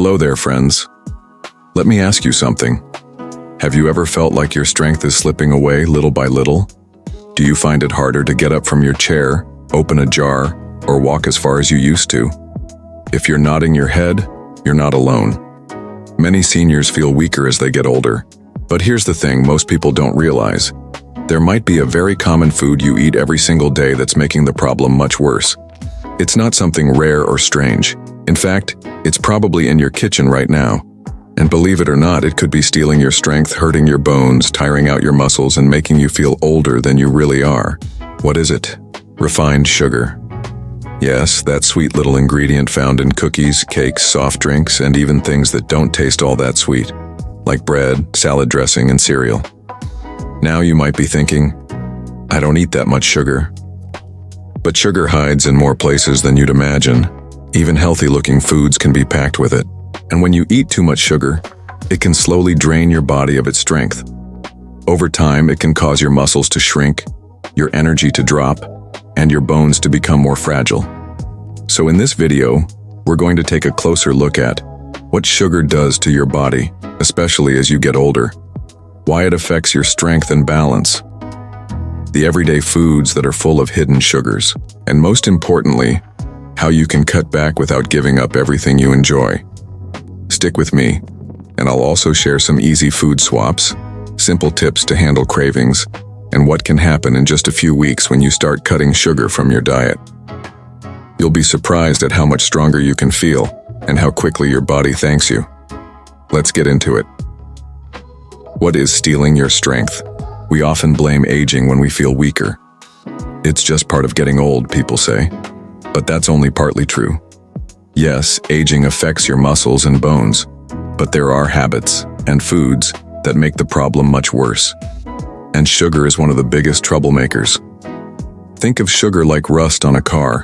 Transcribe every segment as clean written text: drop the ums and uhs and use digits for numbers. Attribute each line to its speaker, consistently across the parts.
Speaker 1: Hello there, friends. Let me ask you something. Have you ever felt like your strength is slipping away little by little? Do you find it harder to get up from your chair, open a jar, or walk as far as you used to? If you're nodding your head, you're not alone. Many seniors feel weaker as they get older. But here's the thing most people don't realize. There might be a very common food you eat every single day that's making the problem much worse. It's not something rare or strange. In fact, it's probably in your kitchen right now. And believe it or not, it could be stealing your strength, hurting your bones, tiring out your muscles, and making you feel older than you really are. What is it? Refined sugar. Yes, that sweet little ingredient found in cookies, cakes, soft drinks, and even things that don't taste all that sweet, like bread, salad dressing, and cereal. Now you might be thinking, I don't eat that much sugar. But sugar hides in more places than you'd imagine. Even healthy-looking foods can be packed with it. And when you eat too much sugar, it can slowly drain your body of its strength. Over time, it can cause your muscles to shrink, your energy to drop, and your bones to become more fragile. So in this video, we're going to take a closer look at what sugar does to your body, especially as you get older, why it affects your strength and balance, the everyday foods that are full of hidden sugars, and most importantly, how you can cut back without giving up everything you enjoy. Stick with me, and I'll also share some easy food swaps, simple tips to handle cravings, and what can happen in just a few weeks when you start cutting sugar from your diet. You'll be surprised at how much stronger you can feel and how quickly your body thanks you. Let's get into it. What is stealing your strength? We often blame aging when we feel weaker. It's just part of getting old, people say. But that's only partly true. Yes, aging affects your muscles and bones, but there are habits and foods that make the problem much worse. And sugar is one of the biggest troublemakers. Think of sugar like rust on a car.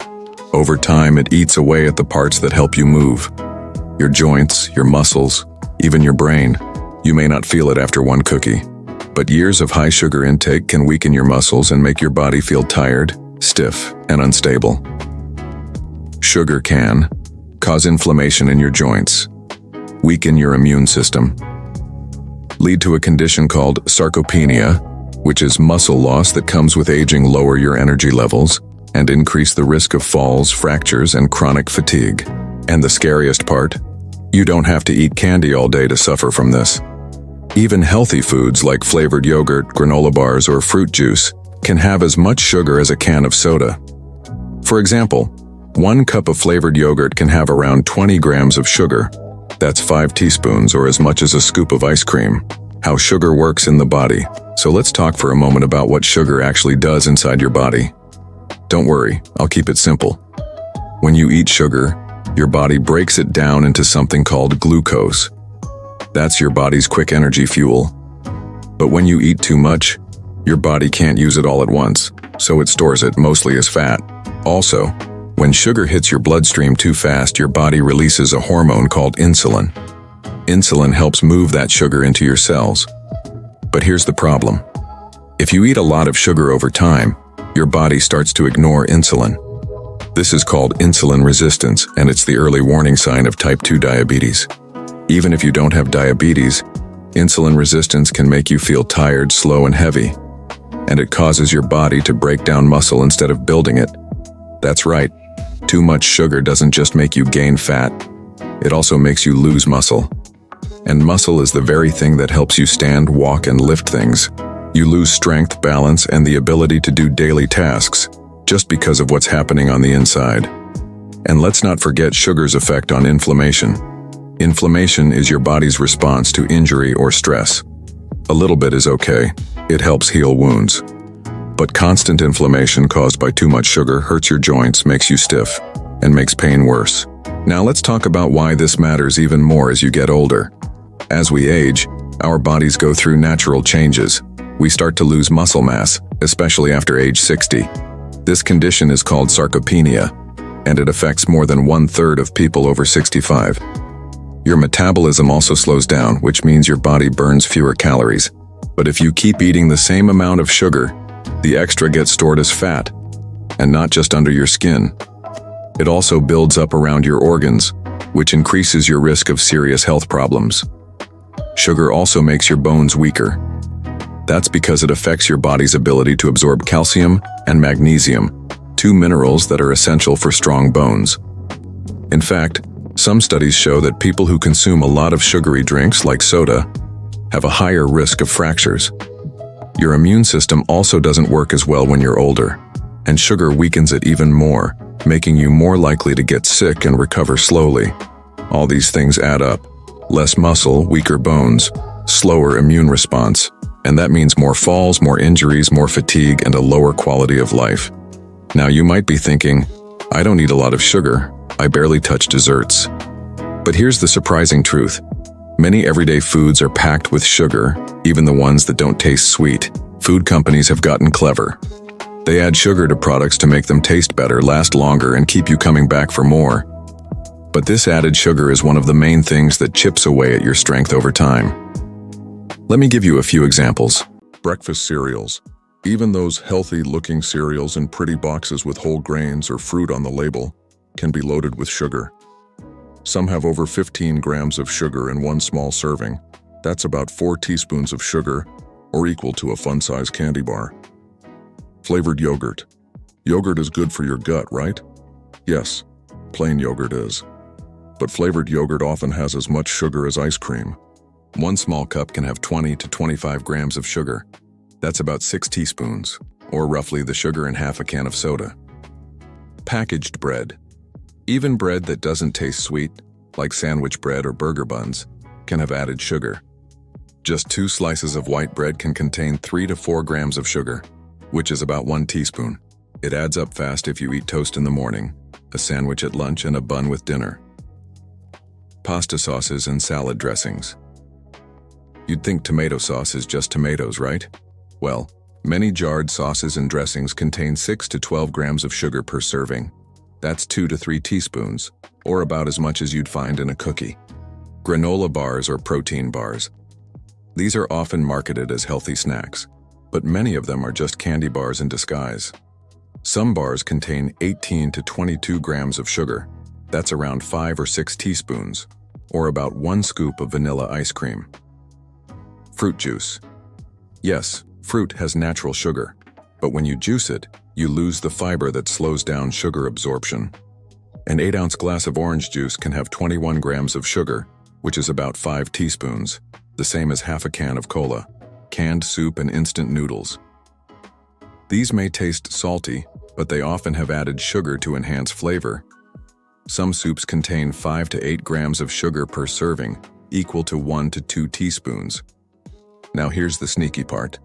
Speaker 1: Over time, it eats away at the parts that help you move. Your joints, your muscles, even your brain. You may not feel it after one cookie, but years of high sugar intake can weaken your muscles and make your body feel tired, stiff, and unstable. Sugar can cause inflammation in your joints, weaken your immune system, lead to a condition called sarcopenia, which is muscle loss that comes with aging, lower your energy levels, and increase the risk of falls, fractures, and chronic fatigue. And the scariest part? You don't have to eat candy all day to suffer from this. Even healthy foods like flavored yogurt, granola bars, or fruit juice can have as much sugar as a can of soda. For example, 1 cup of flavored yogurt can have around 20 grams of sugar. That's 5 teaspoons or as much as a scoop of ice cream. How sugar works in the body. So let's talk for a moment about what sugar actually does inside your body. Don't worry, I'll keep it simple. When you eat sugar, your body breaks it down into something called glucose. That's your body's quick energy fuel. But when you eat too much, your body can't use it all at once, so it stores it mostly as fat. Also, when sugar hits your bloodstream too fast, your body releases a hormone called insulin. Insulin helps move that sugar into your cells. But here's the problem. If you eat a lot of sugar over time, your body starts to ignore insulin. This is called insulin resistance, and it's the early warning sign of type 2 diabetes. Even if you don't have diabetes, insulin resistance can make you feel tired, slow, and heavy. And it causes your body to break down muscle instead of building it. That's right. Too much sugar doesn't just make you gain fat, it also makes you lose muscle. And muscle is the very thing that helps you stand, walk, and lift things. You lose strength, balance, and the ability to do daily tasks just because of what's happening on the inside. And let's not forget sugar's effect on inflammation. Inflammation is your body's response to injury or stress. A little bit is okay. It helps heal wounds. But constant inflammation caused by too much sugar hurts your joints, makes you stiff, and makes pain worse. Now let's talk about why this matters even more as you get older. As we age, our bodies go through natural changes. We start to lose muscle mass, especially after age 60. This condition is called sarcopenia, and it affects more than 1/3 of people over 65. Your metabolism also slows down, which means your body burns fewer calories. But if you keep eating the same amount of sugar, the extra gets stored as fat, and not just under your skin. It also builds up around your organs, which increases your risk of serious health problems. Sugar also makes your bones weaker. That's because it affects your body's ability to absorb calcium and magnesium, two minerals that are essential for strong bones. In fact, some studies show that people who consume a lot of sugary drinks like soda have a higher risk of fractures. Your immune system also doesn't work as well when you're older, and sugar weakens it even more, making you more likely to get sick and recover slowly. All these things add up. Less muscle, weaker bones, slower immune response, and that means more falls, more injuries, more fatigue, and a lower quality of life. Now you might be thinking, I don't eat a lot of sugar, I barely touch desserts. But here's the surprising truth. Many everyday foods are packed with sugar, even the ones that don't taste sweet. Food companies have gotten clever. They add sugar to products to make them taste better, last longer, and keep you coming back for more. But this added sugar is one of the main things that chips away at your strength over time. Let me give you a few examples.
Speaker 2: Breakfast cereals. Even those healthy-looking cereals in pretty boxes with whole grains or fruit on the label can be loaded with sugar. Some have over 15 grams of sugar in one small serving. That's about 4 teaspoons of sugar, or equal to a fun-size candy bar. Flavored yogurt. Yogurt is good for your gut, right? Yes, plain yogurt is. But flavored yogurt often has as much sugar as ice cream.
Speaker 1: One small cup can have 20 to 25 grams of sugar. That's about 6 teaspoons, or roughly the sugar in half a can of soda. Packaged bread. Even bread that doesn't taste sweet, like sandwich bread or burger buns, can have added sugar. Just 2 slices of white bread can contain 3 to 4 grams of sugar, which is about 1 teaspoon. It adds up fast if you eat toast in the morning, a sandwich at lunch, and a bun with dinner. Pasta sauces and salad dressings. You'd think tomato sauce is just tomatoes, right? Well, many jarred sauces and dressings contain 6 to 12 grams of sugar per serving. That's 2 to 3 teaspoons, or about as much as you'd find in a cookie. Granola bars or protein bars. These are often marketed as healthy snacks, but many of them are just candy bars in disguise. Some bars contain 18 to 22 grams of sugar. That's around 5 or 6 teaspoons, or about 1 scoop of vanilla ice cream. Fruit juice. Yes, fruit has natural sugar, but when you juice it, you lose the fiber that slows down sugar absorption. An 8-ounce glass of orange juice can have 21 grams of sugar, which is about 5 teaspoons, the same as half a can of cola, canned soup, and instant noodles. These may taste salty, but they often have added sugar to enhance flavor. Some soups contain 5 to 8 grams of sugar per serving, equal to 1 to 2 teaspoons. Now here's the sneaky part.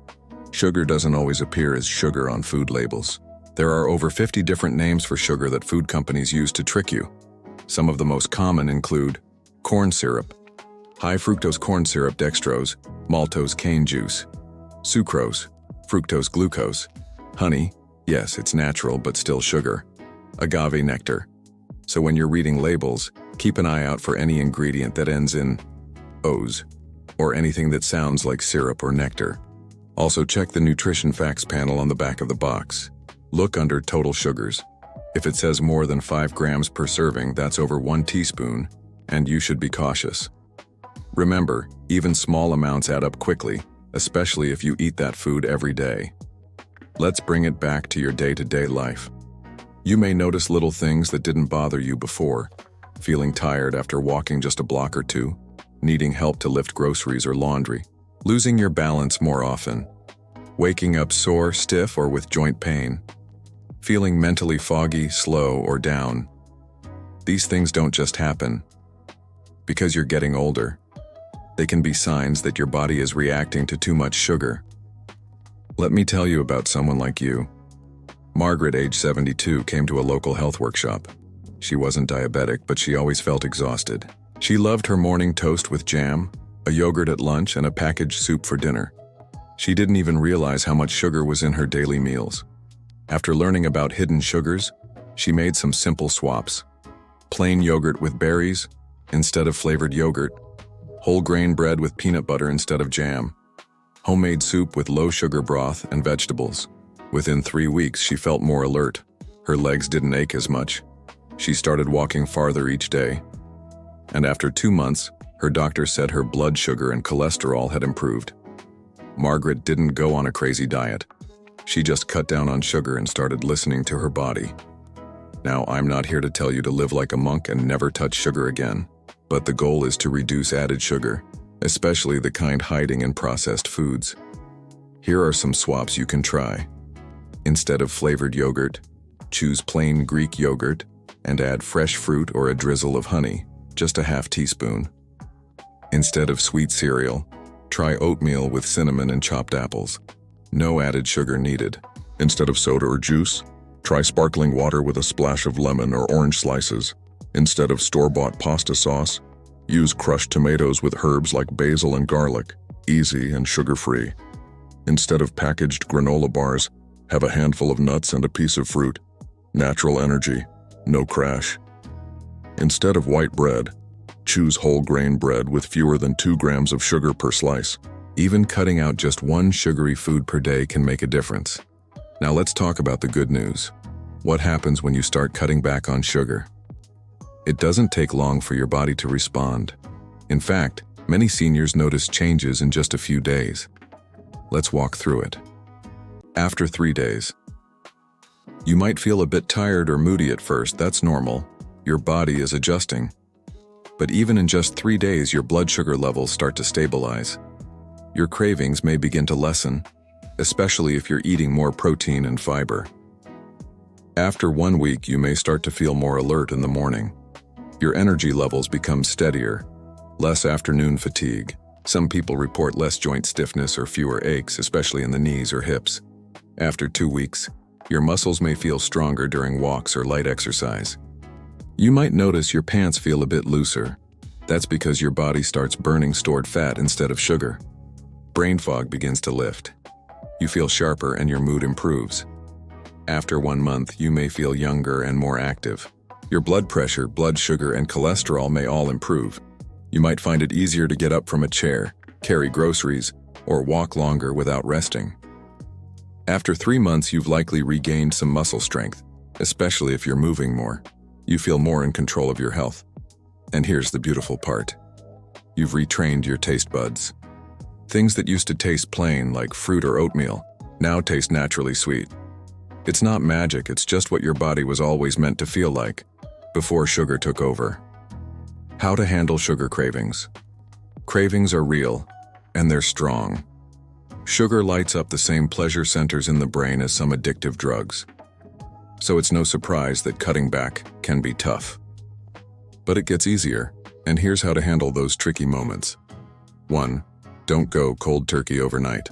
Speaker 1: Sugar doesn't always appear as sugar on food labels. There are over 50 different names for sugar that food companies use to trick you. Some of the most common include corn syrup, high fructose corn syrup dextrose, maltose cane juice, sucrose, fructose glucose, honey, yes, it's natural but still sugar, agave nectar. So when you're reading labels, keep an eye out for any ingredient that ends in "ose" or anything that sounds like syrup or nectar. Also check the nutrition facts panel on the back of the box. Look under total sugars. If it says more than 5 grams per serving, that's over 1 teaspoon, and you should be cautious. Remember, even small amounts add up quickly, especially if you eat that food every day. Let's bring it back to your day-to-day life. You may notice little things that didn't bother you before, feeling tired after walking just a block or two, needing help to lift groceries or laundry, losing your balance more often, waking up sore, stiff, or with joint pain, feeling mentally foggy, slow, or down. These things don't just happen because you're getting older. They can be signs that your body is reacting to too much sugar. Let me tell you about someone like you. Margaret, age 72, came to a local health workshop. She wasn't diabetic, but she always felt exhausted. She loved her morning toast with jam, a yogurt at lunch, and a packaged soup for dinner. She didn't even realize how much sugar was in her daily meals. After learning about hidden sugars, she made some simple swaps. Plain yogurt with berries instead of flavored yogurt, whole grain bread with peanut butter instead of jam, homemade soup with low sugar broth and vegetables. Within 3 weeks, she felt more alert. Her legs didn't ache as much. She started walking farther each day. And after 2 months, her doctor said her blood sugar and cholesterol had improved. Margaret didn't go on a crazy diet. She just cut down on sugar and started listening to her body. Now, I'm not here to tell you to live like a monk and never touch sugar again, but the goal is to reduce added sugar, especially the kind hiding in processed foods. Here are some swaps you can try. Instead of flavored yogurt, choose plain Greek yogurt and add fresh fruit or a drizzle of honey, just a half teaspoon. Instead of sweet cereal, try oatmeal with cinnamon and chopped apples. No added sugar needed.
Speaker 2: Instead of soda or juice, try sparkling water with a splash of lemon or orange slices. Instead of store-bought pasta sauce, use crushed tomatoes with herbs like basil and garlic, easy and sugar-free. Instead of packaged granola bars, have a handful of nuts and a piece of fruit. Natural energy, no crash. Instead of white bread, choose whole grain bread with fewer than 2 grams of sugar per slice.
Speaker 1: Even cutting out just one sugary food per day can make a difference. Now let's talk about the good news. What happens when you start cutting back on sugar? It doesn't take long for your body to respond. In fact, many seniors notice changes in just a few days. Let's walk through it. After 3 days, you might feel a bit tired or moody at first. That's normal. Your body is adjusting. But even in just 3 days, your blood sugar levels start to stabilize. Your cravings may begin to lessen, especially if you're eating more protein and fiber. After 1 week, you may start to feel more alert in the morning. Your energy levels become steadier, less afternoon fatigue. Some people report less joint stiffness or fewer aches, especially in the knees or hips. After 2 weeks, your muscles may feel stronger during walks or light exercise. You might notice your pants feel a bit looser. That's because your body starts burning stored fat instead of sugar. Brain fog begins to lift. You feel sharper and your mood improves. After 1 month, you may feel younger and more active. Your blood pressure, blood sugar, and cholesterol may all improve. You might find it easier to get up from a chair, carry groceries, or walk longer without resting. After 3 months, you've likely regained some muscle strength, especially if you're moving more. You feel more in control of your health. And here's the beautiful part. You've retrained your taste buds. Things that used to taste plain, like fruit or oatmeal, now taste naturally sweet. It's not magic, it's just what your body was always meant to feel like, before sugar took over. How to handle sugar cravings. Cravings are real, and they're strong. Sugar lights up the same pleasure centers in the brain as some addictive drugs. So it's no surprise that cutting back can be tough. But it gets easier, and here's how to handle those tricky moments. 1. Don't go cold turkey overnight.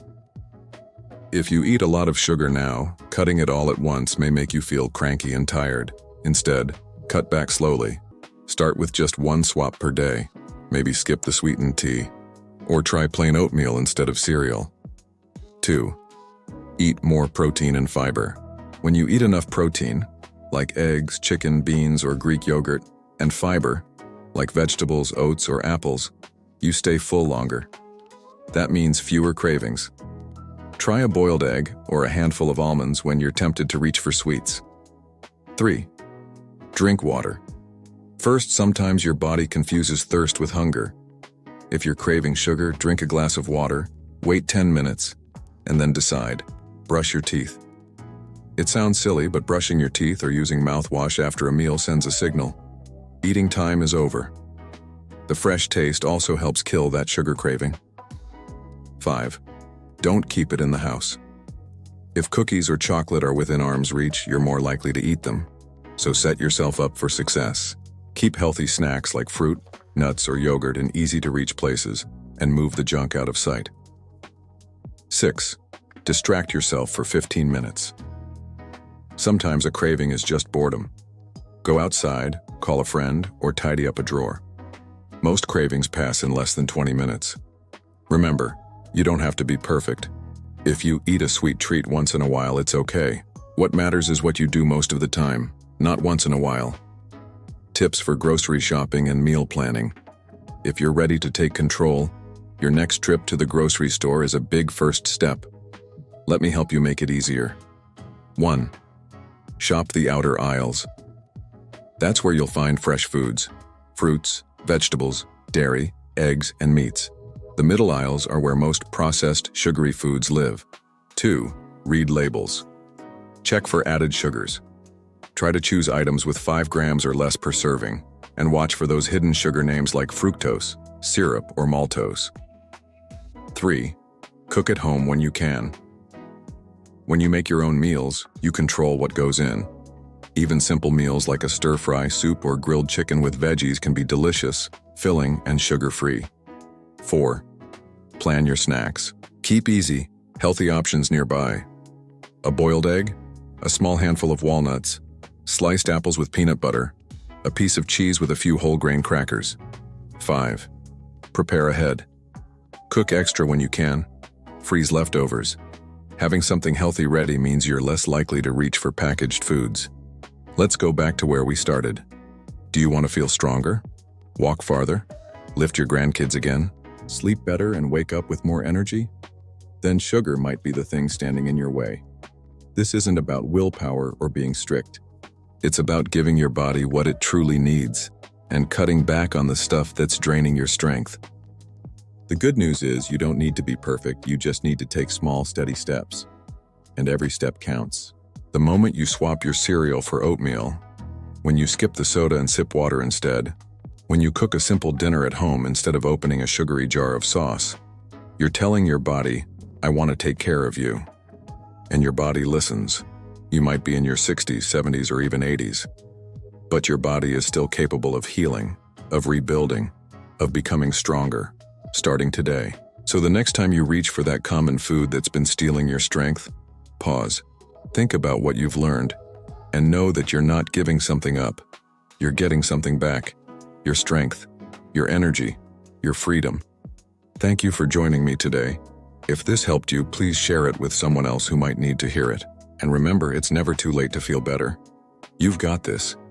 Speaker 1: If you eat a lot of sugar now, cutting it all at once may make you feel cranky and tired. Instead, cut back slowly. Start with just 1 swap per day. Maybe skip the sweetened tea. Or try plain oatmeal instead of cereal. 2. Eat more protein and fiber. When you eat enough protein, like eggs, chicken, beans, or Greek yogurt, and fiber, like vegetables, oats, or apples, you stay full longer. That means fewer cravings. Try a boiled egg or a handful of almonds when you're tempted to reach for sweets. 3. Drink water. First, sometimes your body confuses thirst with hunger. If you're craving sugar, drink a glass of water, wait 10 minutes, and then decide. Brush your teeth. It sounds silly, but brushing your teeth or using mouthwash after a meal sends a signal. Eating time is over. The fresh taste also helps kill that sugar craving. 5. Don't keep it in the house. If cookies or chocolate are within arm's reach, you're more likely to eat them. So set yourself up for success. Keep healthy snacks like fruit, nuts, or yogurt in easy-to-reach places, and move the junk out of sight. 6. Distract yourself for 15 minutes. Sometimes a craving is just boredom. Go outside, call a friend, or tidy up a drawer. Most cravings pass in less than 20 minutes. Remember, you don't have to be perfect. If you eat a sweet treat once in a while, it's okay. What matters is what you do most of the time, not once in a while. Tips for grocery shopping and meal planning. If you're ready to take control, your next trip to the grocery store is a big first step. Let me help you make it easier. 1. Shop the outer aisles. That's where you'll find fresh foods, fruits, vegetables, dairy, eggs, and meats. The middle aisles are where most processed, sugary foods live. 2. Read labels. Check for added sugars. Try to choose items with 5 grams or less per serving, and watch for those hidden sugar names like fructose, syrup, or maltose. 3. Cook at home when you can. When you make your own meals, you control what goes in. Even simple meals like a stir-fry, soup, or grilled chicken with veggies can be delicious, filling, and sugar-free. 4. Plan your snacks. Keep easy, healthy options nearby. A boiled egg, a small handful of walnuts, sliced apples with peanut butter, a piece of cheese with a few whole grain crackers. 5. Prepare ahead. Cook extra when you can. Freeze leftovers. Having something healthy ready means you're less likely to reach for packaged foods. Let's go back to where we started. Do you want to feel stronger? Walk farther? Lift your grandkids again? Sleep better and wake up with more energy? Then sugar might be the thing standing in your way. This isn't about willpower or being strict. It's about giving your body what it truly needs and cutting back on the stuff that's draining your strength. The good news is you don't need to be perfect, you just need to take small, steady steps. And every step counts. The moment you swap your cereal for oatmeal, when you skip the soda and sip water instead, when you cook a simple dinner at home instead of opening a sugary jar of sauce, you're telling your body, I want to take care of you. And your body listens. You might be in your 60s, 70s, or even 80s, but your body is still capable of healing, of rebuilding, of becoming stronger, starting today. So the next time you reach for that common food that's been stealing your strength, pause, think about what you've learned, and know that you're not giving something up. You're getting something back. Your strength, your energy, your freedom. Thank you for joining me today. If this helped you, please share it with someone else who might need to hear it. And remember, it's never too late to feel better. You've got this.